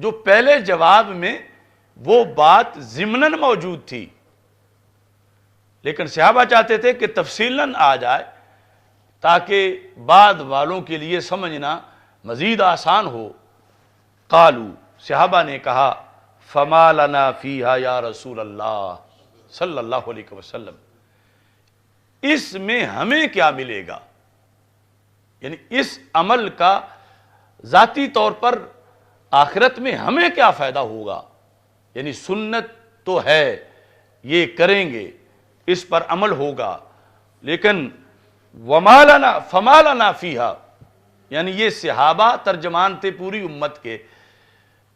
جو پہلے جواب میں وہ بات ضمناً موجود تھی، لیکن صحابہ چاہتے تھے کہ تفصیلاً آ جائے تاکہ بعد والوں کے لیے سمجھنا مزید آسان ہو۔ قالو، صحابہ نے کہا، فما لنا فیہا یا رسول اللہ صلی اللہ علیہ وسلم، اس میں ہمیں کیا ملے گا، یعنی اس عمل کا ذاتی طور پر آخرت میں ہمیں کیا فائدہ ہوگا، یعنی سنت تو ہے، یہ کریں گے، اس پر عمل ہوگا، لیکن وما لنا فما لنا فیہا، یعنی یہ صحابہ ترجمان تھے پوری امت کے،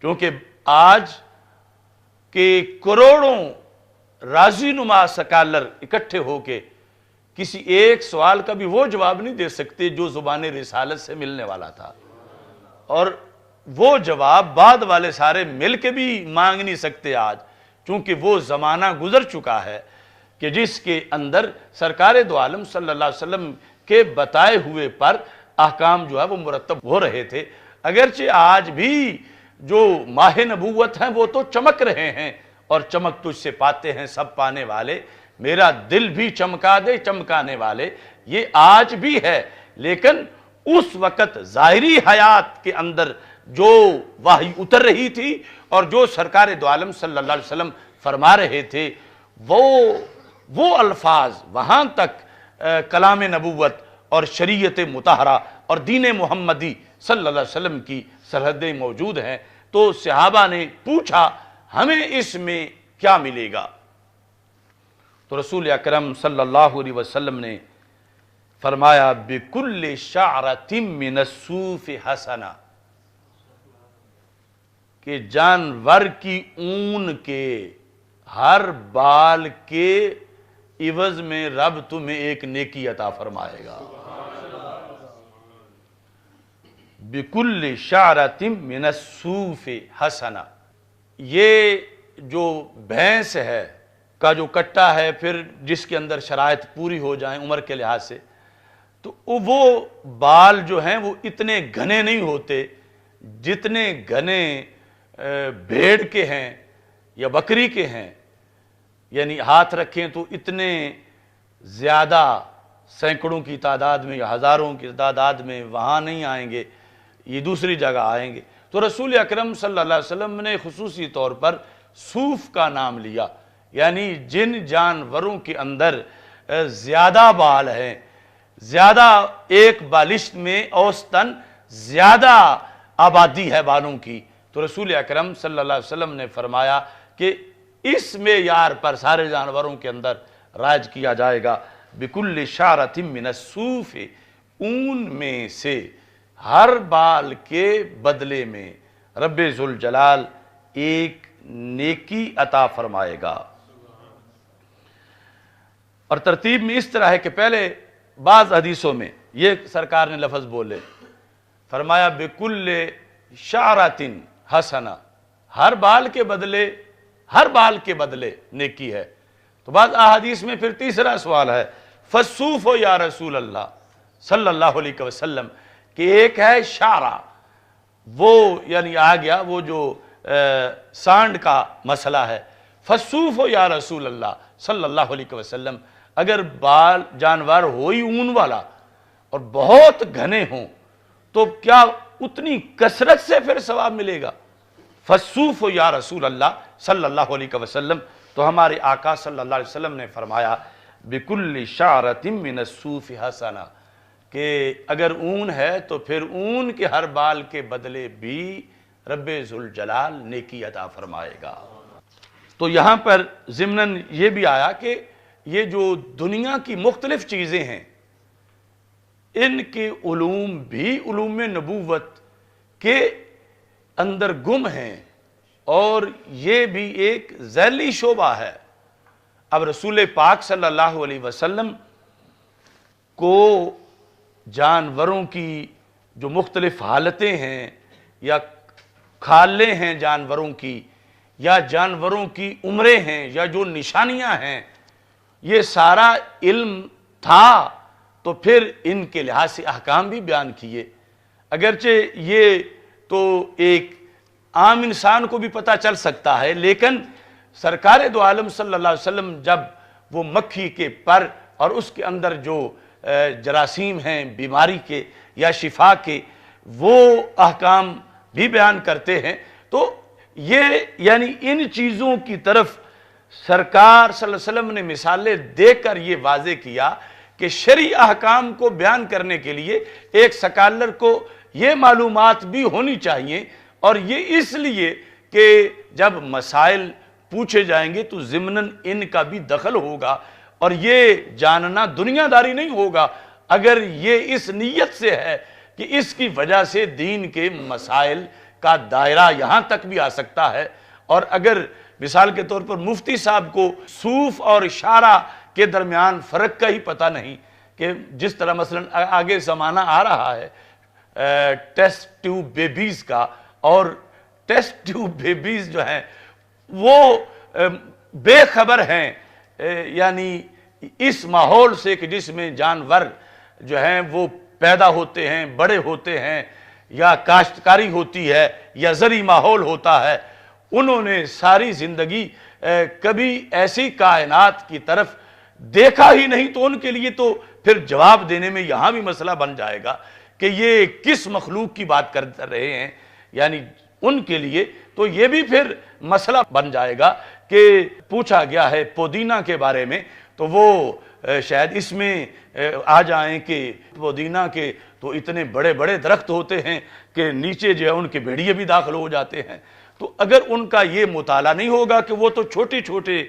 کیونکہ آج کے کروڑوں راضی نما سکالر اکٹھے ہو کے کسی ایک سوال کا بھی وہ جواب نہیں دے سکتے جو زبان رسالت سے ملنے والا تھا، اور وہ جواب بعد والے سارے مل کے بھی مانگ نہیں سکتے آج، چونکہ وہ زمانہ گزر چکا ہے کہ جس کے اندر سرکار دو عالم صلی اللہ علیہ وسلم کے بتائے ہوئے پر احکام جو ہے وہ مرتب ہو رہے تھے۔ اگرچہ آج بھی جو ماہ نبوت ہیں وہ تو چمک رہے ہیں، اور چمک تجھ سے پاتے ہیں سب پانے والے، میرا دل بھی چمکا دے چمکانے والے، یہ آج بھی ہے، لیکن اس وقت ظاہری حیات کے اندر جو وحی اتر رہی تھی اور جو سرکار دو عالم صلی اللہ علیہ وسلم فرما رہے تھے، وہ الفاظ وہاں تک کلام نبوت اور شریعت مطہرہ اور دین محمدی صلی اللہ علیہ وسلم کی سرحدیں موجود ہیں۔ تو صحابہ نے پوچھا ہمیں اس میں کیا ملے گا، تو رسول اکرم صلی اللہ علیہ وسلم نے فرمایا بِكُلِّ شَعْرَةٍ مِّنَ الصُّوفِ حَسَنَةٍ، کہ جانور کی اون کے ہر بال کے عوض میں رب تمہیں ایک نیکی عطا فرمائے گا۔ بِكُلِّ شَعْرَةٍ مِّنَ الصُّوفِ حَسَنَةٍ، یہ جو بھینس ہے کا جو کٹا ہے، پھر جس کے اندر شرائط پوری ہو جائیں عمر کے لحاظ سے، تو وہ بال جو ہیں وہ اتنے گھنے نہیں ہوتے جتنے گھنے بھیڑ کے ہیں یا بکری کے ہیں، یعنی ہاتھ رکھیں تو اتنے زیادہ سینکڑوں کی تعداد میں یا ہزاروں کی تعداد میں وہاں نہیں آئیں گے، یہ دوسری جگہ آئیں گے۔ تو رسول اکرم صلی اللہ علیہ وسلم نے خصوصی طور پر صوف کا نام لیا، یعنی جن جانوروں کے اندر زیادہ بال ہیں، زیادہ ایک بالشت میں اوسطاً زیادہ آبادی ہے بالوں کی، تو رسول اکرم صلی اللہ علیہ وسلم نے فرمایا کہ اس معیار پر سارے جانوروں کے اندر رائج کیا جائے گا۔ بِكُلِّ شَعْرَةٍ مِّنَ الصُّوفِ، اون میں سے ہر بال کے بدلے میں رب ذوالجلال ایک نیکی عطا فرمائے گا۔ اور ترتیب میں اس طرح ہے کہ پہلے بعض حدیثوں میں یہ سرکار نے لفظ بولے، فرمایا بِكُلِّ شَعْرَةٍ حَسَنَةٍ، ہر بال کے بدلے نیکی ہے۔ تو بعض احادیث میں پھر تیسرا سوال ہے، فَالصُّوفُ یا رسول اللہ صلی اللہ علیہ وسلم، کہ ایک ہے شعرہ، وہ یعنی آ گیا وہ جو سانڈ کا مسئلہ ہے، فَالصُّوفُ یا رسول اللہ صلی اللہ علیہ وسلم، اگر بال جانور ہوئی اون والا اور بہت گھنے ہوں تو کیا اتنی کثرت سے پھر ثواب ملے گا؟ فَالصُّوفُ یا رسول اللہ صلی اللہ علیہ وسلم، تو ہمارے آقا صلی اللہ علیہ وسلم نے فرمایا بِكُلِّ شَعْرَةٍ مِّنَ الصُّوفِ حَسَنَةٍ، کہ اگر اون ہے تو پھر اون کے ہر بال کے بدلے بھی رب ذوالجلال نیکی عطا فرمائے گا۔ تو یہاں پر ضمناً یہ بھی آیا کہ یہ جو دنیا کی مختلف چیزیں ہیں ان کے علوم بھی علوم نبوت کے اندر گم ہیں، اور یہ بھی ایک ذیلی شعبہ ہے۔ اب رسول پاک صلی اللہ علیہ وسلم کو جانوروں کی جو مختلف حالتیں ہیں یا کھالیں ہیں جانوروں کی، یا جانوروں کی عمریں ہیں، یا جو نشانیاں ہیں، یہ سارا علم تھا تو پھر ان کے لحاظ سے احکام بھی بیان کیے۔ اگرچہ یہ تو ایک عام انسان کو بھی پتہ چل سکتا ہے، لیکن سرکار دو عالم صلی اللہ علیہ وسلم جب وہ مکھی کے پر اور اس کے اندر جو جراثیم ہیں بیماری کے یا شفا کے، وہ احکام بھی بیان کرتے ہیں، تو یہ یعنی ان چیزوں کی طرف سرکار صلی اللہ علیہ وسلم نے مثالیں دے کر یہ واضح کیا کہ شرعی احکام کو بیان کرنے کے لیے ایک سکالر کو یہ معلومات بھی ہونی چاہیے، اور یہ اس لیے کہ جب مسائل پوچھے جائیں گے تو ضمناً ان کا بھی دخل ہوگا، اور یہ جاننا دنیا داری نہیں ہوگا اگر یہ اس نیت سے ہے کہ اس کی وجہ سے دین کے مسائل کا دائرہ یہاں تک بھی آ سکتا ہے۔ اور اگر مثال کے طور پر مفتی صاحب کو صوف اور اشارہ کے درمیان فرق کا ہی پتہ نہیں، کہ جس طرح مثلا آگے زمانہ آ رہا ہے ٹیسٹ ٹیوب بیبیز کا، اور ٹیسٹ ٹیوب بیبیز جو ہیں وہ بے خبر ہیں یعنی اس ماحول سے کہ جس میں جانور جو ہیں وہ پیدا ہوتے ہیں، بڑے ہوتے ہیں، یا کاشتکاری ہوتی ہے یا زرعی ماحول ہوتا ہے۔ انہوں نے ساری زندگی کبھی ایسی کائنات کی طرف دیکھا ہی نہیں، تو ان کے لیے تو پھر جواب دینے میں یہاں بھی مسئلہ بن جائے گا کہ یہ کس مخلوق کی بات کر رہے ہیں، یعنی ان کے لیے تو یہ بھی پھر مسئلہ بن جائے گا کہ پوچھا گیا ہے پودینہ کے بارے میں، تو وہ شاید اس میں آ جائیں کہ پودینہ کے تو اتنے بڑے بڑے درخت ہوتے ہیں کہ نیچے جو ہے ان کے بھیڑیے بھی داخل ہو جاتے ہیں۔ تو اگر ان کا یہ مطالعہ نہیں ہوگا کہ وہ تو چھوٹے چھوٹے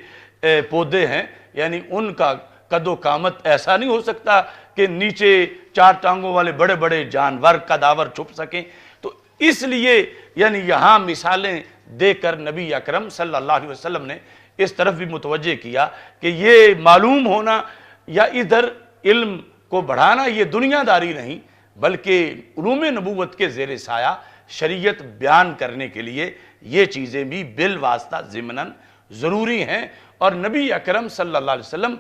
پودے ہیں، یعنی ان کا قد و قامت ایسا نہیں ہو سکتا کہ نیچے چار ٹانگوں والے بڑے بڑے جانور قداور چھپ سکیں، تو اس لیے یعنی یہاں مثالیں دے کر نبی اکرم صلی اللہ علیہ وسلم نے اس طرف بھی متوجہ کیا کہ یہ معلوم ہونا یا ادھر علم کو بڑھانا یہ دنیا داری نہیں، بلکہ علوم نبوت کے زیر سایہ شریعت بیان کرنے کے لیے یہ چیزیں بھی بالواسطہ ضمناً ضروری ہیں۔ اور نبی اکرم صلی اللہ علیہ وسلم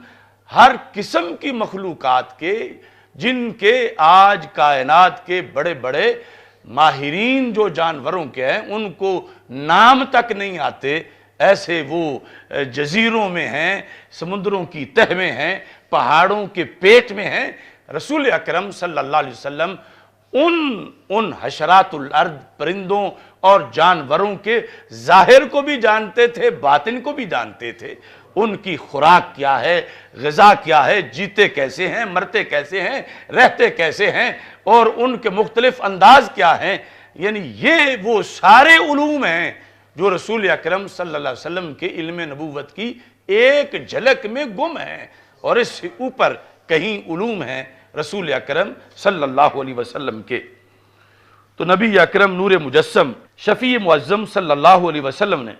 ہر قسم کی مخلوقات کے، جن کے آج کائنات کے بڑے بڑے ماہرین جو جانوروں کے ہیں ان کو نام تک نہیں آتے، ایسے وہ جزیروں میں ہیں، سمندروں کی تہ میں ہیں، پہاڑوں کے پیٹ میں ہیں، رسول اکرم صلی اللہ علیہ وسلم ان حشرات الارض پرندوں اور جانوروں کے ظاہر کو بھی جانتے تھے، باطن کو بھی جانتے تھے، ان کی خوراک کیا ہے، غذا کیا ہے، جیتے کیسے ہیں، مرتے کیسے ہیں، رہتے کیسے ہیں، اور ان کے مختلف انداز کیا ہیں، یعنی یہ وہ سارے علوم ہیں جو رسول اکرم صلی اللہ علیہ وسلم کے علم نبوت کی ایک جھلک میں گم ہیں، اور اس سے اوپر کہیں علوم ہیں رسول اکرم صلی اللہ علیہ وسلم کے۔ تو نبی اکرم نور مجسم شفیع معظم صلی اللہ علیہ وسلم نے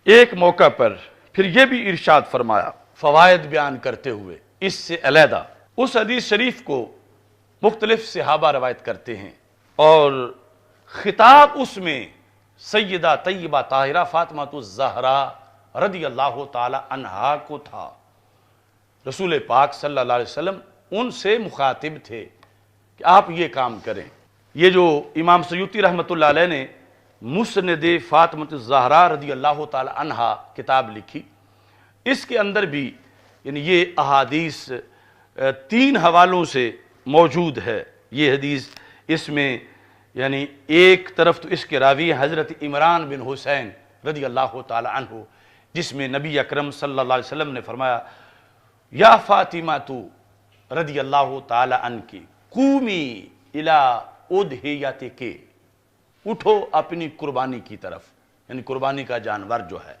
ایک موقع پر پھر یہ بھی ارشاد فرمایا، فوائد بیان کرتے ہوئے اس سے علیحدہ اس حدیث شریف کو مختلف صحابہ روایت کرتے ہیں، اور خطاب اس میں سیدہ طیبہ طاہرہ فاطمہ الزہرا رضی اللہ تعالی عنہا کو تھا۔ رسول پاک صلی اللہ علیہ وسلم ان سے مخاطب تھے کہ آپ یہ کام کریں۔ یہ جو امام سیوطی رحمۃ اللہ علیہ نے مسند فاطمہ الزہرا رضی اللہ تعالی عنہا کتاب لکھی، اس کے اندر بھی یعنی یہ احادیث 3 حوالوں سے موجود ہے۔ یہ حدیث اس میں یعنی ایک طرف تو اس کے راوی حضرت عمران بن حسین رضی اللہ تعالی عنہ، جس میں نبی اکرم صلی اللہ علیہ وسلم نے فرمایا، یا فاطمہ تو رضی اللہ تعالی عنہ قومی الی اضحیتک، اٹھو اپنی قربانی کی طرف، یعنی قربانی کا جانور جو ہے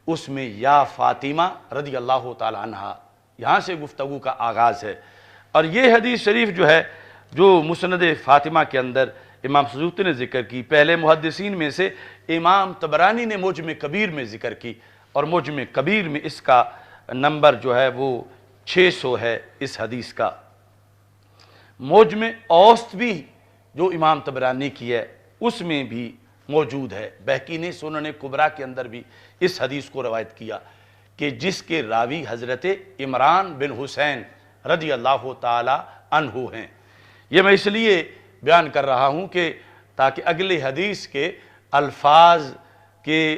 اس میں یا فاطمہ رضی اللہ تعالی عنہ، یہاں سے گفتگو کا آغاز ہے۔ اور یہ حدیث شریف جو ہے جو مسند فاطمہ کے اندر امام سیوطی نے ذکر کی، پہلے محدثین میں سے امام طبرانی نے معجم کبیر میں ذکر کی، اور معجم کبیر میں اس کا نمبر جو ہے وہ 600 ہے اس حدیث کا۔ معجم اوسط بھی جو امام طبرانی کی ہے اس میں بھی موجود ہے۔ بہقی نے سنن کبریٰ کے اندر بھی اس حدیث کو روایت کیا کہ جس کے راوی حضرت عمران بن حسین رضی اللہ تعالی عنہ ہیں۔ یہ میں اس لیے بیان کر رہا ہوں کہ تاکہ اگلے حدیث کے الفاظ کے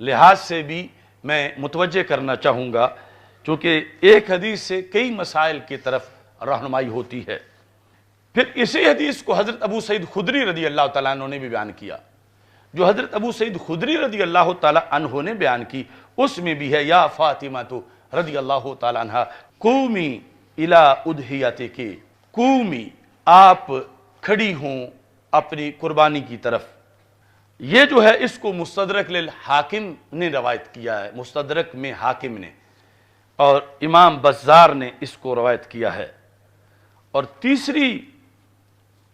لحاظ سے بھی میں متوجہ کرنا چاہوں گا، چونکہ ایک حدیث سے کئی مسائل کی طرف رہنمائی ہوتی ہے۔ پھر اسی حدیث کو حضرت ابو سعید خدری رضی اللہ تعالیٰ عنہ نے بھی بیان کیا، جو حضرت ابو سعید خدری رضی اللہ تعالیٰ عنہ نے بیان کی، اس میں بھی ہے یا فاطمہ رضی اللہ تعالیٰ عنہ قومی الی اضحیتک، قومی آپ کھڑی ہوں اپنی قربانی کی طرف۔ یہ جو ہے اس کو مستدرک للحاکم نے روایت کیا ہے، مستدرک میں حاکم نے، اور امام بزار نے اس کو روایت کیا ہے۔ اور تیسری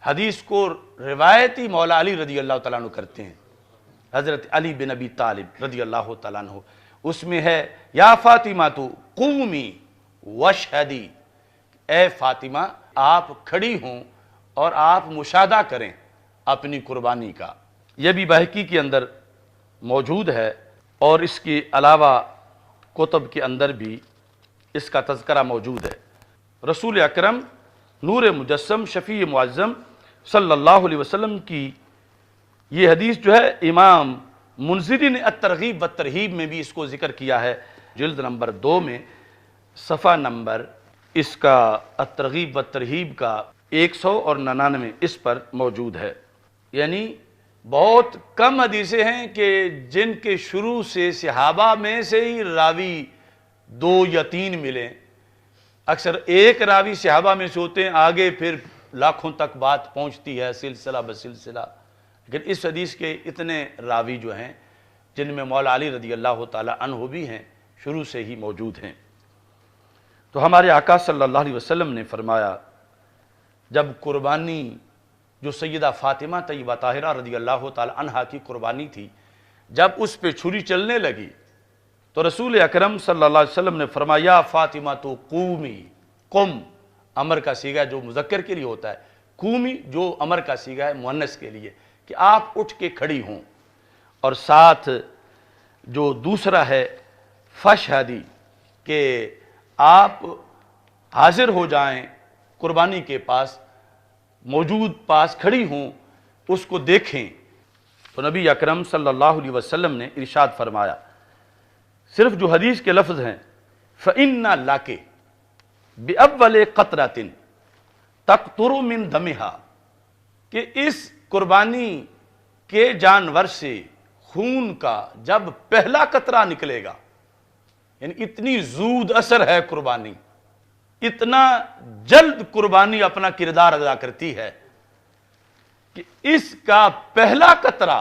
حدیث کو روایتی مولا علی رضی اللہ تعالیٰ عنہ کرتے ہیں، حضرت علی بن ابی طالب رضی اللہ تعالیٰ عنہ، اس میں ہے یا فاطمہ قومی واشہدی، اے فاطمہ آپ کھڑی ہوں اور آپ مشاہدہ کریں اپنی قربانی کا۔ یہ بھی بہقی کے اندر موجود ہے، اور اس کے علاوہ کتب کے اندر بھی اس کا تذکرہ موجود ہے۔ رسول اکرم نور مجسم شفیع معظم صلی اللہ علیہ وسلم کی یہ حدیث جو ہے امام منذری نے الترغیب والترہیب میں بھی اس کو ذکر کیا ہے، جلد نمبر 2 میں صفحہ نمبر اس کا الترغیب والترہیب کا 199 اس پر موجود ہے۔ یعنی بہت کم حدیثیں ہیں کہ جن کے شروع سے صحابہ میں سے ہی راوی 2 یا 3 ملیں، اکثر ایک راوی صحابہ میں سے ہوتے ہیں، آگے پھر لاکھوں تک بات پہنچتی ہے سلسلہ بسلسلہ، لیکن اس حدیث کے اتنے راوی جو ہیں جن میں مولا علی رضی اللہ تعالی عنہ بھی ہیں، شروع سے ہی موجود ہیں۔ تو ہمارے آقا صلی اللہ علیہ وسلم نے فرمایا، جب قربانی جو سیدہ فاطمہ طیبہ طاہرہ رضی اللہ تعالی عنہا کی قربانی تھی، جب اس پہ چھری چلنے لگی تو رسول اکرم صلی اللہ علیہ وسلم نے فرمایا یا فاطمہ قومی، قم امر کا صیغہ جو مذکر کے لیے ہوتا ہے، قومی جو امر کا صیغہ ہے مؤنث کے لیے، کہ آپ اٹھ کے کھڑی ہوں، اور ساتھ جو دوسرا ہے فشہدی، کہ آپ حاضر ہو جائیں قربانی کے پاس، موجود پاس کھڑی ہوں، اس کو دیکھیں۔ تو نبی اکرم صلی اللہ علیہ وسلم نے ارشاد فرمایا، صرف جو حدیث کے لفظ ہیں فَإِنَّ لَكِ بِأَوَّلِ قَطْرَةٍ تَقْطُرُ مِن دَمِهَا، کہ اس قربانی کے جانور سے خون کا جب پہلا قطرہ نکلے گا، یعنی اتنی زود اثر ہے قربانی، اتنا جلد قربانی اپنا کردار ادا کرتی ہے کہ اس کا پہلا قطرہ،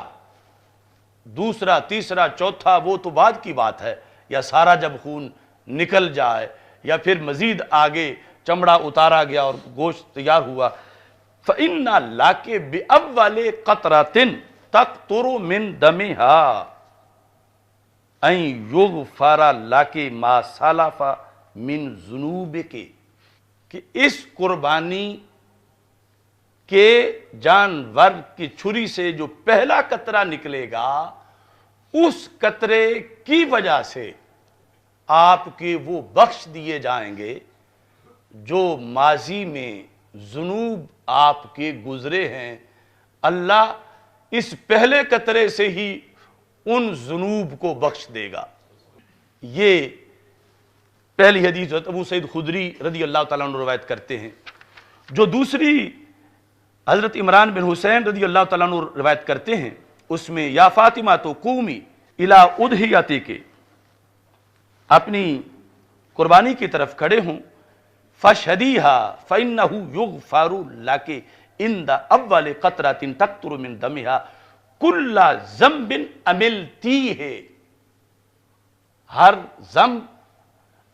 دوسرا تیسرا چوتھا وہ تو بعد کی بات ہے، یا سارا جب خون نکل جائے یا پھر مزید آگے چمڑا اتارا گیا اور گوشت تیار ہوا، فَإِنَّ لَكِ بِأَوَّلِ قَطْرَةٍ تَقْطُرُ مِن دَمِهَا أَن يُغْفَرَ لَكِ مَا سَلَفَ مِن ذُنُوبِكِ، کہ اس قربانی کے جانور کی چھری سے جو پہلا قطرہ نکلے گا، اس قطرے کی وجہ سے آپ کے وہ بخش دیے جائیں گے جو ماضی میں ذنوب آپ کے گزرے ہیں۔ اللہ اس پہلے قطرے سے ہی ان ذنوب کو بخش دے گا۔ یہ پہلی حدیث حضرت ابو سعید خدری رضی اللہ تعالیٰ عنہ روایت کرتے ہیں۔ جو دوسری حضرت عمران بن حسین رضی اللہ تعالیٰ عنہ روایت کرتے ہیں، اس میں یا فاطمہ قومی الی اضحیتک، اپنی قربانی کی طرف کھڑے ہوں، فشہدیہا فإنہ یغفر لک عند اول قطرۃ تقطر من دمہا کل ذنب عملتیہ، ہر ذنب،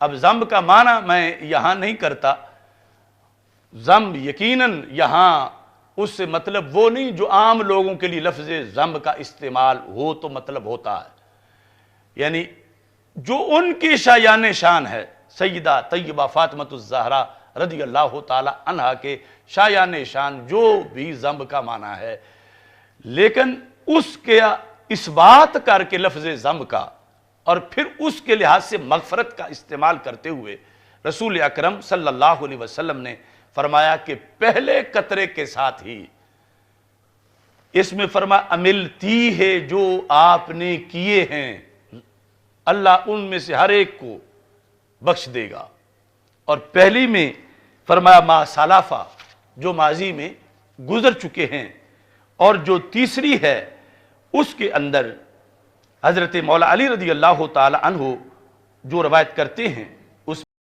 اب ذنب کا معنی میں یہاں نہیں کرتا، ذنب یقیناً یہاں اس سے مطلب وہ نہیں جو عام لوگوں کے لیے لفظ ذنب کا استعمال ہو تو مطلب ہوتا ہے، یعنی جو ان کی شایان شان ہے، سیدہ طیبہ فاطمہ الزہرا رضی اللہ تعالی عنہا کے شایان شان جو بھی ذنب کا معنی ہے، لیکن اس کے اس بات کر کے لفظ ذنب کا اور پھر اس کے لحاظ سے مغفرت کا استعمال کرتے ہوئے رسول اکرم صلی اللہ علیہ وسلم نے فرمایا کہ پہلے قطرے کے ساتھ ہی اس میں فرما عملتی ہے جو آپ نے کیے ہیں اللہ ان میں سے ہر ایک کو بخش دے گا. اور پہلی میں فرمایا ما سلفا جو ماضی میں گزر چکے ہیں. اور جو تیسری ہے اس کے اندر حضرت مولا علی رضی اللہ تعالی عنہ جو روایت کرتے ہیں